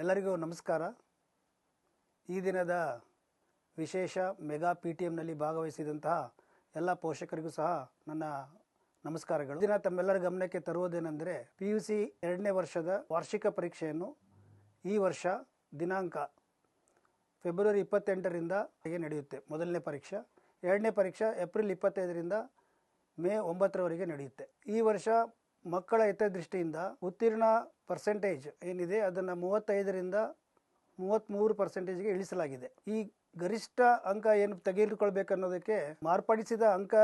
ಎಲ್ಲರಿಗೂ ನಮಸ್ಕಾರ. ಈ ದಿನದ ವಿಶೇಷ ಮೆಗಾ PTMನಲ್ಲಿ ಭಾಗವಹಿಸಿದಂತಹ ಎಲ್ಲ ಪೋಷಕರಿಗೂ ಸಹ ನನ್ನ ನಮಸ್ಕಾರಗಳು. ದಿನ ತಮ್ಮೆಲ್ಲರ ಗಮನಕ್ಕೆ ತರುವುದೇನೆಂದರೆ PUC 2ನೇ ವರ್ಷದ ವಾರ್ಷಿಕ ಪರೀಕ್ಷೆಯನ್ನು ಈ ವರ್ಷ ದಿನಾಂಕ ಫೆಬ್ರವರಿ 28ರಿಂದ ನಡೆಯುತ್ತೆ. ಮೊದಲನೇ ಪರೀಕ್ಷೆ. ಎರಡನೇ ಪರೀಕ್ಷೆ ಏಪ್ರಿಲ್ 25ರಿಂದ ಮೇ 9ರವರೆಗೆ ನಡೆಯುತ್ತೆ. ಈ ವರ್ಷ ಮಕ್ಕಳ ಹಿತದೃಷ್ಟಿಯಿಂದ ಉತ್ತೀರ್ಣ ಪರ್ಸೆಂಟೇಜ್ ಏನಿದೆ ಅದನ್ನು 35ರಿಂದ 33%ಗೆ ಇಳಿಸಲಾಗಿದೆ. ಈ ಗರಿಷ್ಠ ಅಂಕ ಏನು ತೆಗೆದುಕೊಳ್ಬೇಕನ್ನೋದಕ್ಕೆ ಮಾರ್ಪಡಿಸಿದ ಅಂಕ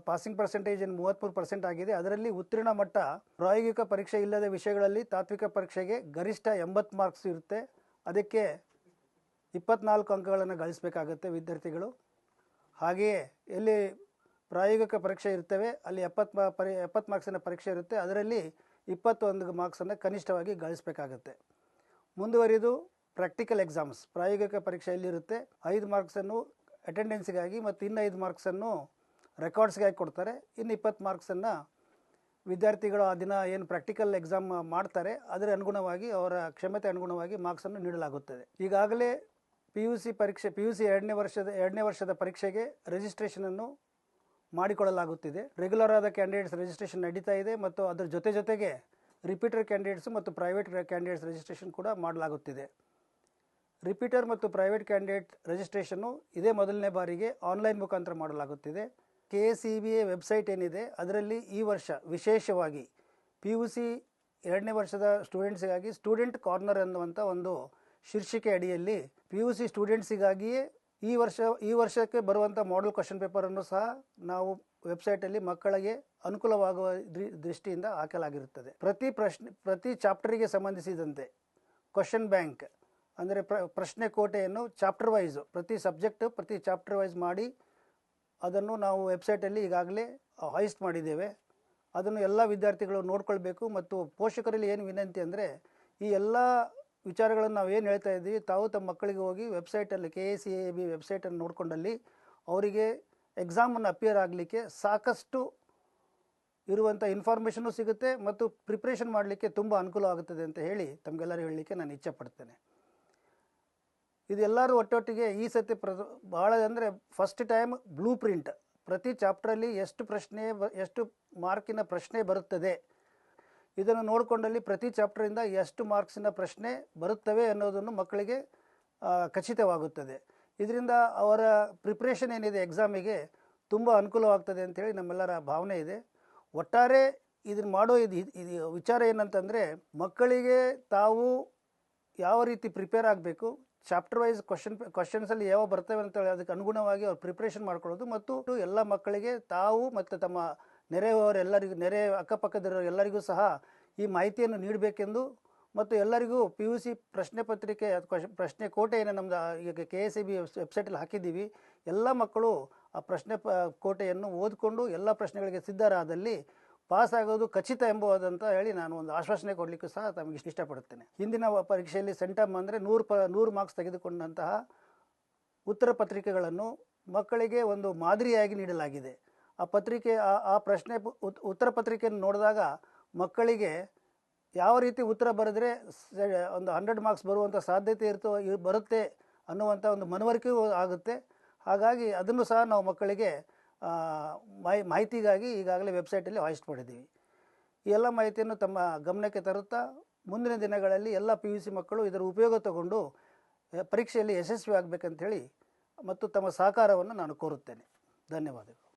ಪಾಸಿಂಗ್ ಪರ್ಸೆಂಟೇಜ್ ಏನು 33% ಆಗಿದೆ. ಅದರಲ್ಲಿ ಉತ್ತೀರ್ಣ ಮಟ್ಟ ಪ್ರಾಯೋಗಿಕ ಪರೀಕ್ಷೆ ಇಲ್ಲದ ವಿಷಯಗಳಲ್ಲಿ ತಾತ್ವಿಕ ಪರೀಕ್ಷೆಗೆ ಗರಿಷ್ಠ 80 ಮಾರ್ಕ್ಸ್ ಇರುತ್ತೆ. ಅದಕ್ಕೆ 24 ಅಂಕಗಳನ್ನು ಗಳಿಸಬೇಕಾಗುತ್ತೆ ವಿದ್ಯಾರ್ಥಿಗಳು. ಹಾಗೆಯೇ ಎಲ್ಲಿ ಪ್ರಾಯೋಗಿಕ ಪರೀಕ್ಷೆ ಇರ್ತವೆ ಅಲ್ಲಿ 70 ಮಾರ್ಕ್ಸಿನ ಪರೀಕ್ಷೆ ಇರುತ್ತೆ. ಅದರಲ್ಲಿ 21 ಮಾರ್ಕ್ಸನ್ನು ಕನಿಷ್ಠವಾಗಿ ಗಳಿಸಬೇಕಾಗುತ್ತೆ. ಮುಂದುವರಿದು ಪ್ರಾಕ್ಟಿಕಲ್ ಎಕ್ಸಾಮ್ಸ್ ಪ್ರಾಯೋಗಿಕ ಪರೀಕ್ಷೆಯಲ್ಲಿರುತ್ತೆ. 5 ಮಾರ್ಕ್ಸನ್ನು ಅಟೆಂಡೆನ್ಸ್ಗಾಗಿ ಮತ್ತು ಇನ್ನು 5 ಮಾರ್ಕ್ಸನ್ನು ರೆಕಾರ್ಡ್ಸ್ಗಾಗಿ ಕೊಡ್ತಾರೆ. ಇನ್ನು 20 ಮಾರ್ಕ್ಸನ್ನು ವಿದ್ಯಾರ್ಥಿಗಳು ಆ ದಿನ ಏನು ಪ್ರಾಕ್ಟಿಕಲ್ ಎಕ್ಸಾಮ್ ಮಾಡ್ತಾರೆ ಅದರ ಅನುಗುಣವಾಗಿ ಅವರ ಕ್ಷಮತೆ ಅನುಗುಣವಾಗಿ ಮಾರ್ಕ್ಸನ್ನು ನೀಡಲಾಗುತ್ತದೆ. ಈಗಾಗಲೇ PUC 2ನೇ ವರ್ಷದ ಪರೀಕ್ಷೆಗೆ ರಿಜಿಸ್ಟ್ರೇಷನನ್ನು ಮಾಡಿಕೊಳ್ಳಲಾಗುತ್ತಿದೆ. ರೆಗ್ಯುಲರ್ ಆದ ಕ್ಯಾಂಡಿಡೇಟ್ಸ್ ರಿಜಿಸ್ಟ್ರೇಷನ್ ನಡೀತಾ ಇದೆ ಮತ್ತು ಅದರ ಜೊತೆಗೆ ರಿಪೀಟರ್ ಕ್ಯಾಂಡಿಡೇಟ್ಸ್ ಮತ್ತು ಪ್ರೈವೇಟ್ ಕ್ಯಾಂಡಿಡೇಟ್ಸ್ ರಿಜಿಸ್ಟ್ರೇಷನ್ ಕೂಡ ಮಾಡಲಾಗುತ್ತಿದೆ. ರಿಪೀಟರ್ ಮತ್ತು ಪ್ರೈವೇಟ್ ಕ್ಯಾಂಡಿಡೇಟ್ ರಿಜಿಸ್ಟ್ರೇಷನ್ನು ಇದೇ ಮೊದಲನೇ ಬಾರಿಗೆ ಆನ್ಲೈನ್ ಮುಖಾಂತರ ಮಾಡಲಾಗುತ್ತಿದೆ. KCBA ವೆಬ್ಸೈಟ್ ಏನಿದೆ ಅದರಲ್ಲಿ ಈ ವರ್ಷ ವಿಶೇಷವಾಗಿ PUC 2ನೇ ವರ್ಷದ ಸ್ಟೂಡೆಂಟ್ಸಿಗಾಗಿ ಸ್ಟೂಡೆಂಟ್ ಕಾರ್ನರ್ ಅನ್ನುವಂಥ ಒಂದು ಶೀರ್ಷಿಕೆ ಅಡಿಯಲ್ಲಿ PUC ಸ್ಟೂಡೆಂಟ್ಸಿಗಾಗಿಯೇ ಈ ವರ್ಷಕ್ಕೆ ಬರುವಂಥ ಮಾಡೆಲ್ ಕ್ವಶನ್ ಪೇಪರನ್ನು ಸಹ ನಾವು ವೆಬ್ಸೈಟಲ್ಲಿ ಮಕ್ಕಳಿಗೆ ಅನುಕೂಲವಾಗುವ ದೃಷ್ಟಿಯಿಂದ ಹಾಕಲಾಗಿರುತ್ತದೆ. ಪ್ರತಿ ಚಾಪ್ಟರಿಗೆ ಸಂಬಂಧಿಸಿದಂತೆ ಕ್ವಶನ್ ಬ್ಯಾಂಕ್ ಅಂದರೆ ಪ್ರಶ್ನೆ ಕೋಟೆಯನ್ನು ಚಾಪ್ಟರ್ ವೈಸ್ ಪ್ರತಿ ಚಾಪ್ಟರ್ ವೈಸ್ ಮಾಡಿ ಅದನ್ನು ನಾವು ವೆಬ್ಸೈಟಲ್ಲಿ ಈಗಾಗಲೇ ಹಾಯಿಸ್ಟ್ ಮಾಡಿದ್ದೇವೆ. ಅದನ್ನು ಎಲ್ಲ ವಿದ್ಯಾರ್ಥಿಗಳು ನೋಡ್ಕೊಳ್ಬೇಕು. ಮತ್ತು ಪೋಷಕರಲ್ಲಿ ಏನು ವಿನಂತಿ ಅಂದರೆ ಈ ಎಲ್ಲ ವಿಚಾರಗಳನ್ನು ನಾವು ಏನು ಹೇಳ್ತಾ ಇದ್ದೀವಿ ತಾವು ತಮ್ಮ ಮಕ್ಕಳಿಗೆ ಹೋಗಿ ವೆಬ್ಸೈಟಲ್ಲಿ KCAB ವೆಬ್ಸೈಟನ್ನು ನೋಡಿಕೊಂಡಲ್ಲಿ ಅವರಿಗೆ ಎಕ್ಸಾಮನ್ನು ಅಪಿಯರ್ ಆಗಲಿಕ್ಕೆ ಸಾಕಷ್ಟು ಇರುವಂಥ ಇನ್ಫಾರ್ಮೇಷನು ಸಿಗುತ್ತೆ ಮತ್ತು ಪ್ರಿಪ್ರೇಷನ್ ಮಾಡಲಿಕ್ಕೆ ತುಂಬ ಅನುಕೂಲ ಆಗುತ್ತದೆ ಅಂತ ಹೇಳಿ ತಮಗೆಲ್ಲರೂ ಹೇಳಲಿಕ್ಕೆ ನಾನು ಇಚ್ಛೆ ಪಡ್ತೇನೆ. ಇದೆಲ್ಲರೂ ಒಟ್ಟೊಟ್ಟಿಗೆ ಈ ಸತಿ ಭಾಳ ಅಂದರೆ ಫಸ್ಟ್ ಟೈಮ್ ಬ್ಲೂ ಪ್ರಿಂಟ್ ಪ್ರತಿ ಚಾಪ್ಟ್ರಲ್ಲಿ ಎಷ್ಟು ಮಾರ್ಕಿನ ಪ್ರಶ್ನೆ ಬರುತ್ತದೆ ಇದನ್ನು ನೋಡಿಕೊಂಡಲ್ಲಿ ಪ್ರತಿ ಚಾಪ್ಟರಿಂದ ಎಷ್ಟು ಮಾರ್ಕ್ಸಿನ ಪ್ರಶ್ನೆ ಬರುತ್ತವೆ ಅನ್ನೋದನ್ನು ಮಕ್ಕಳಿಗೆ ಖಚಿತವಾಗುತ್ತದೆ. ಇದರಿಂದ ಅವರ ಪ್ರಿಪ್ರೇಷನ್ ಏನಿದೆ ಎಕ್ಸಾಮಿಗೆ ತುಂಬ ಅನುಕೂಲವಾಗ್ತದೆ ಅಂಥೇಳಿ ನಮ್ಮೆಲ್ಲರ ಭಾವನೆ ಇದೆ. ಒಟ್ಟಾರೆ ಇದನ್ನು ಮಾಡೋ ಇದು ವಿಚಾರ ಏನಂತಂದರೆ ಮಕ್ಕಳಿಗೆ ತಾವು ಯಾವ ರೀತಿ ಪ್ರಿಪೇರ್ ಆಗಬೇಕು, ಚಾಪ್ಟರ್ ವೈಸ್ ಕ್ವಶನ್ಸಲ್ಲಿ ಯಾವ ಬರ್ತವೆ ಅಂತೇಳಿ ಅದಕ್ಕೆ ಅನುಗುಣವಾಗಿ ಅವ್ರು ಪ್ರಿಪ್ರೇಷನ್ ಮಾಡ್ಕೊಳ್ಳೋದು ಮತ್ತು ಎಲ್ಲ ಮಕ್ಕಳಿಗೆ ತಾವು ಮತ್ತು ತಮ್ಮ ನೆರೆ ಅಕ್ಕಪಕ್ಕದವರು ಎಲ್ಲರಿಗೂ ಸಹ ಈ ಮಾಹಿತಿಯನ್ನು ನೀಡಬೇಕೆಂದು ಮತ್ತು ಎಲ್ಲರಿಗೂ PUC ಪ್ರಶ್ನೆ ಪತ್ರಿಕೆ ಪ್ರಶ್ನೆ ಕೋಟೆ ಏನು ನಮ್ಮದು ಈಗ KCB ವೆಬ್ಸೈಟಲ್ಲಿ ಹಾಕಿದ್ದೀವಿ. ಎಲ್ಲ ಮಕ್ಕಳು ಆ ಪ್ರಶ್ನೆ ಕೋಟೆಯನ್ನು ಓದಿಕೊಂಡು ಎಲ್ಲ ಪ್ರಶ್ನೆಗಳಿಗೆ ಸಿದ್ಧರಾದಲ್ಲಿ ಪಾಸ್ ಆಗೋದು ಖಚಿತ ಎಂಬುದಂತ ಹೇಳಿ ನಾನು ಒಂದು ಆಶ್ವಾಸನೆ ಕೊಡಲಿಕ್ಕೂ ಸಹ ತಮಗೆ ಇಷ್ಟಪಡುತ್ತೇನೆ. ಹಿಂದಿನ ಪರೀಕ್ಷೆಯಲ್ಲಿ ಸೆಂಟಮ್ ಅಂದರೆ 100 ಮಾರ್ಕ್ಸ್ ತೆಗೆದುಕೊಂಡಂತಹ ಉತ್ತರ ಪತ್ರಿಕೆಗಳನ್ನು ಮಕ್ಕಳಿಗೆ ಒಂದು ಮಾದರಿಯಾಗಿ ನೀಡಲಾಗಿದೆ. ಆ ಪತ್ರಿಕೆ ಉತ್ತರ ಪತ್ರಿಕೆಯನ್ನು ನೋಡಿದಾಗ ಮಕ್ಕಳಿಗೆ ಯಾವ ರೀತಿ ಉತ್ತರ ಬರೆದ್ರೆ ಒಂದು 100 ಮಾರ್ಕ್ಸ್ ಬರುವಂಥ ಸಾಧ್ಯತೆ ಬರುತ್ತೆ ಅನ್ನುವಂಥ ಒಂದು ಮನವರಿಕೆಯೂ ಆಗುತ್ತೆ. ಹಾಗಾಗಿ ಅದನ್ನು ಸಹ ನಾವು ಮಕ್ಕಳಿಗೆ ಮಾಹಿತಿಗಾಗಿ ಈಗಾಗಲೇ ವೆಬ್ಸೈಟಲ್ಲಿ ಹಾಯಿಸ್ಟ್ ಮಾಡಿದ್ದೀವಿ. ಈ ಎಲ್ಲ ಮಾಹಿತಿಯನ್ನು ತಮ್ಮ ಗಮನಕ್ಕೆ ತರುತ್ತಾ ಮುಂದಿನ ದಿನಗಳಲ್ಲಿ ಎಲ್ಲ PUC ಮಕ್ಕಳು ಇದರ ಉಪಯೋಗ ತಗೊಂಡು ಪರೀಕ್ಷೆಯಲ್ಲಿ ಯಶಸ್ವಿ ಆಗಬೇಕಂತೇಳಿ ಮತ್ತು ತಮ್ಮ ಸಹಕಾರವನ್ನು ನಾನು ಕೋರುತ್ತೇನೆ. ಧನ್ಯವಾದಗಳು.